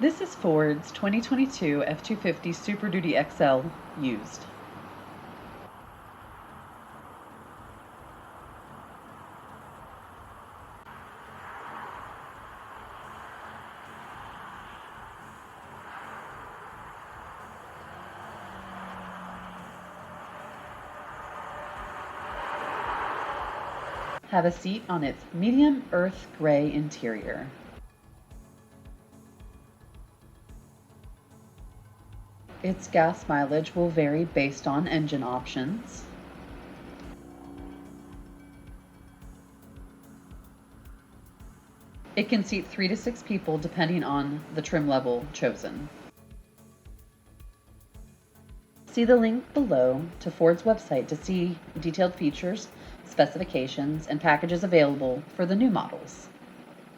This is Ford's 2022 F-250 Super Duty XL used. Have a seat on its medium earth gray interior. Its gas mileage will vary based on engine options. It can seat 3 to 6 people depending on the trim level chosen. See the link below to Ford's website to see detailed features, specifications, and packages available for the new models.